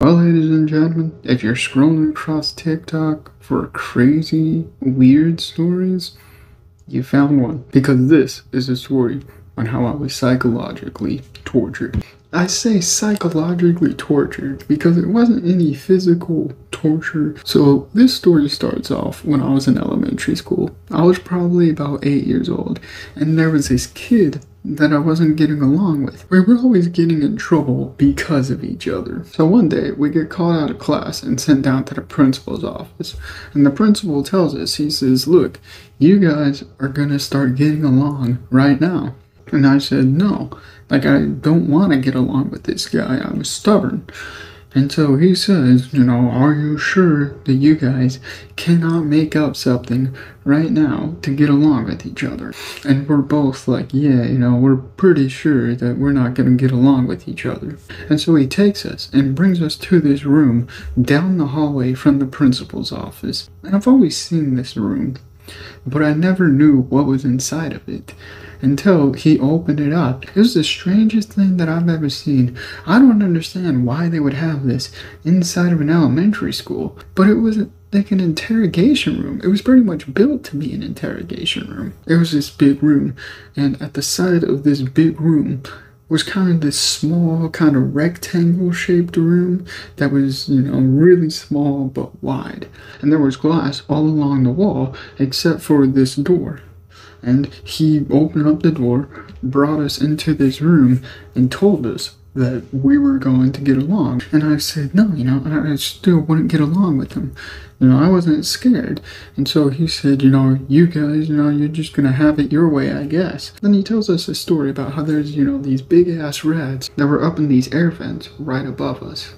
Well, ladies and gentlemen, if you're scrolling across TikTok for crazy, weird stories, you found one. Because this is a story on how I was psychologically tortured. I say psychologically tortured because it wasn't any physical torture. So this story starts off when I was in elementary school. I was probably about 8 years old, and there was this kid that I wasn't getting along with. We were always getting in trouble because of each other. So one day we get called out of class and sent down to the principal's office. And the principal tells us, he says, "Look, you guys are gonna start getting along right now." And I said, "No, like I don't want to get along with this guy." I was stubborn. And so he says, "Are you sure that you guys cannot make up something right now to get along with each other?" And we're both like, "Yeah, we're pretty sure that we're not going to get along with each other." And so he takes us and brings us to this room down the hallway from the principal's office. And I've always seen this room, but I never knew what was inside of it until he opened it up. It was the strangest thing that I've ever seen. I don't understand why they would have this inside of an elementary school, but it was like an interrogation room. It was pretty much built to be an interrogation room. It was this big room, and at the side of this big room was kind of this small, kind of rectangle shaped room that was, really small but wide. And there was glass all along the wall except for this door. And he opened up the door, brought us into this room, and told us that we were going to get along. And I said, no, I still wouldn't get along with him. I wasn't scared. And so he said, you guys, you're just gonna have it your way, I guess. Then he tells us a story about how there's, these big ass rats that were up in these air vents right above us.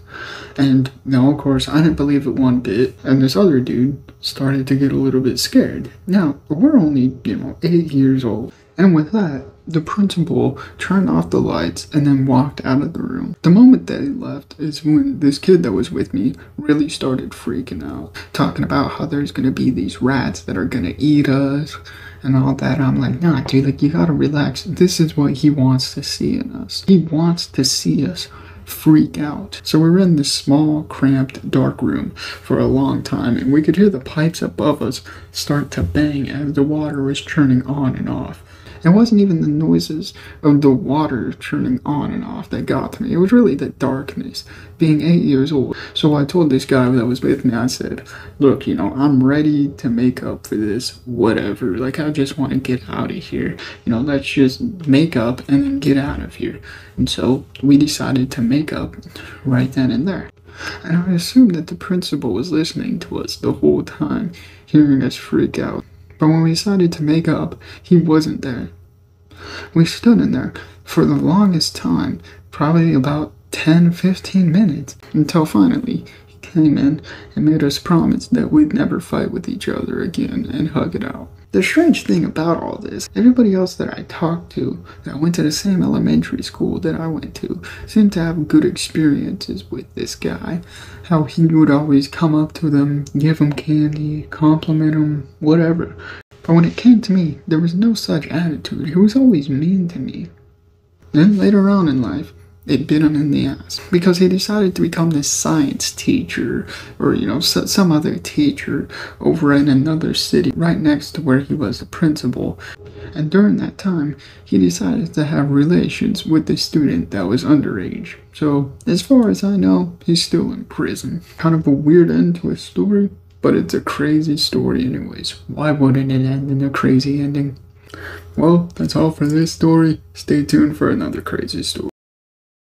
And now, of course, I didn't believe it one bit. And this other dude started to get a little bit scared. Now, we're only, 8 years old. And with that, the principal turned off the lights and then walked out of the room. The moment that he left is when this kid that was with me really started freaking out, talking about how there's gonna be these rats that are gonna eat us and all that. I'm like, nah, dude, you gotta relax. This is what he wants to see in us. He wants to see us freak out. So we were in this small, cramped, dark room for a long time, and we could hear the pipes above us start to bang as the water was churning on and off. It wasn't even the noises of the water churning on and off that got to me. It was really the darkness, being 8 years old. So I told this guy that was with me, I said, "Look, I'm ready to make up for this, whatever. Like, I just want to get out of here. Let's just make up and then get out of here." And so we decided to make up right then and there. And I assumed that the principal was listening to us the whole time, hearing us freak out. But when we decided to make up, he wasn't there. We stood in there for the longest time, probably about 10-15 minutes, until finally he came in and made us promise that we'd never fight with each other again and hug it out. The strange thing about all this, everybody else that I talked to that went to the same elementary school that I went to seemed to have good experiences with this guy. How he would always come up to them, give them candy, compliment them, whatever. But when it came to me, there was no such attitude. He was always mean to me. Then later on in life, it bit him in the ass because he decided to become this science teacher or, some other teacher over in another city right next to where he was the principal. And during that time, he decided to have relations with a student that was underage. So as far as I know, he's still in prison. Kind of a weird end to his story, but it's a crazy story anyways. Why wouldn't it end in a crazy ending? Well, that's all for this story. Stay tuned for another crazy story.